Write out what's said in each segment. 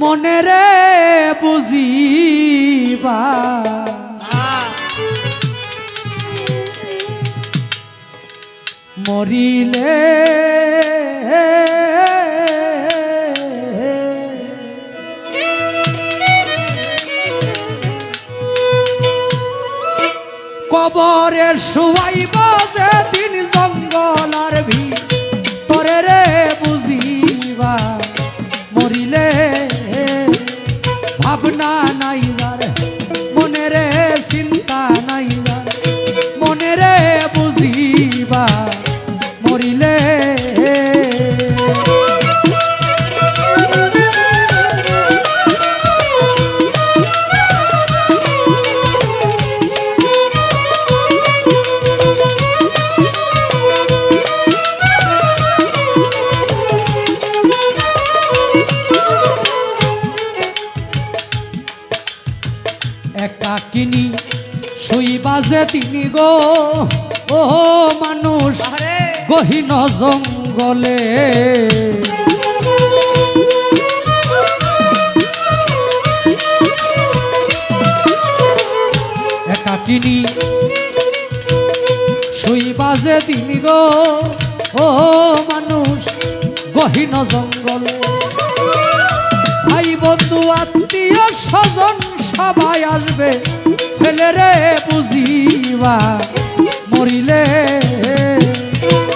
মনে রে বুঝিবা মরিলে কবরে শুয়াইব যেদিন জঙ্গল আর ভিতরে রে বুঝিবা মরিলে ভাবনা নাই যার মনে রে চিন্তা নাই যার মনে রে বুঝিবা মরিলে একাকিনী শুইবা যে তিনি গো ও মানুষ গহীন জঙ্গলে একাকিনী শুইবা যে তিনি গো ও মানুষ গহীন জঙ্গলে ভাই বন্ধু আত্মীয় স্বজন সবাই আসবে ফেলে রে বুঝিবা মরিলে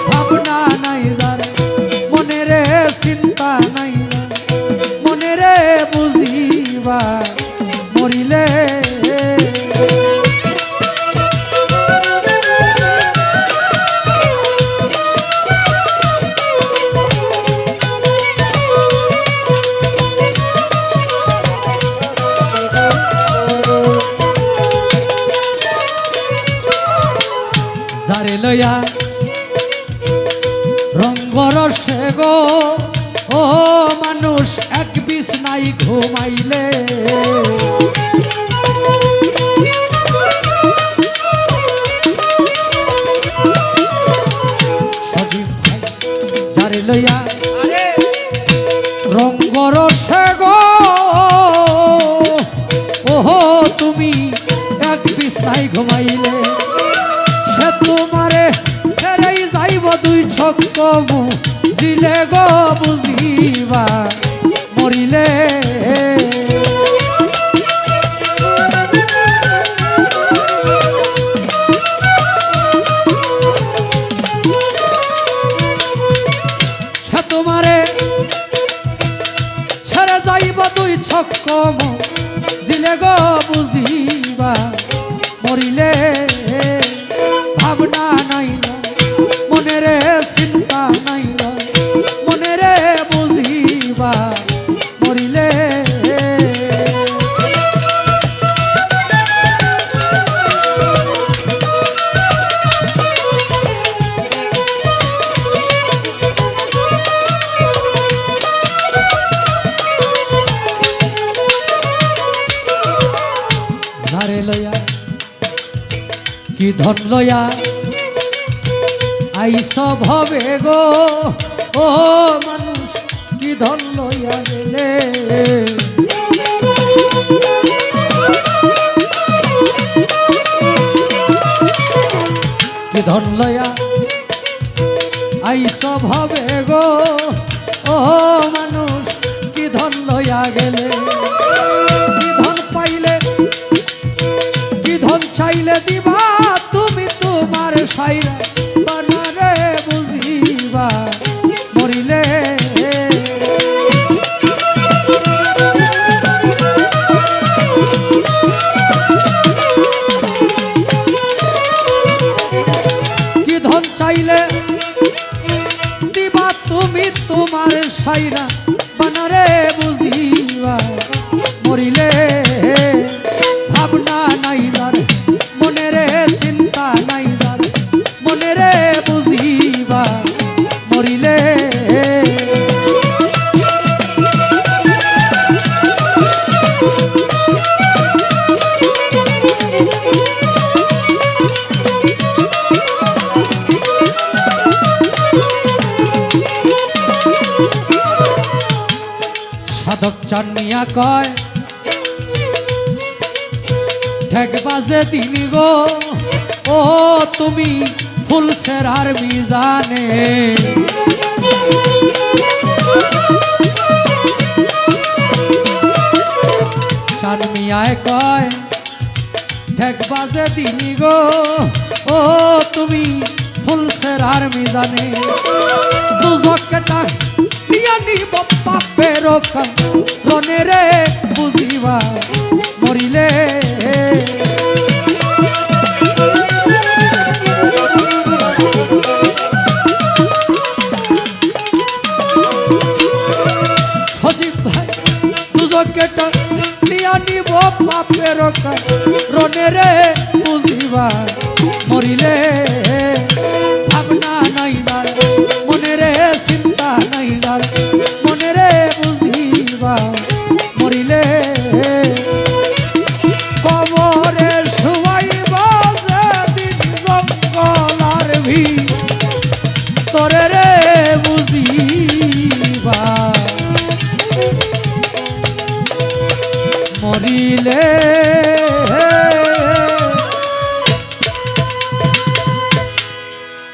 ভাবনা নাই যার মনে রে চিন্তা নাই মনে রে বুঝিবা মরিলে যারে লয়া রঙ্গরসে গো ও মানুষ এক বিছনাই ঘুমাইলে যারে লয়া রঙ্গরসে গো ওহো তুমি এক বিছনাই ঘুমাইলে সে তোমারে ছেড়েই যাইব দুই চক্কম জিলে গো বুঝিবা মরিলে সে তোমারে ছেড়ে যাইব দুই চক্কম জিলে গো বুঝিবা মরিলে ভাবনা নাই মনে রে চিন্তা নাই মনে রে বুঝিবা মরিলে ধারে লয়া কি ধন লয়া আইস ভবে গো ও মানুষ কি ধন লইয়া গেলে কি ধন লয়া আইস ভবে গো ও মানুষ কি ধন লইয়া গেলে কি ধন পাইলে কি ধন চাইলে দিবা তুমি তোমার সাইরা বানারে বুঝিবা মরিলে কি ধন চাইলে দিবা তুমি তোমার সাইরা বানারে বুঝিবা মরিলে ভাবনা নাই যার মনে রে চিন্তা নাই যার মনে রে বুঝিবা মরিলে সাধক চান মিয়া কয় ঠেক বাজে দিন গো ও তুমি ফুল সেরার মিজানে চান মিয়ায় কয় ঠেক বাজে দিন গো ও তুমি ফুল সেরার মিজানে দুজকে ডাক দিয়া নিব পাপের রনে রে বুঝিবা মরিলে সজীব ভাই দুজকে ডাক দিয়া নিব পাপের রনে রে বুঝিবা মরিলে ভাবনা নাই দার মনে রে চিন্তা নাই দার মনে রে বুঝিবা মরিলে কবরে শুয়াইবা যেদিন জঙ্গলার ভিতরে রে বুঝিবা মরিলে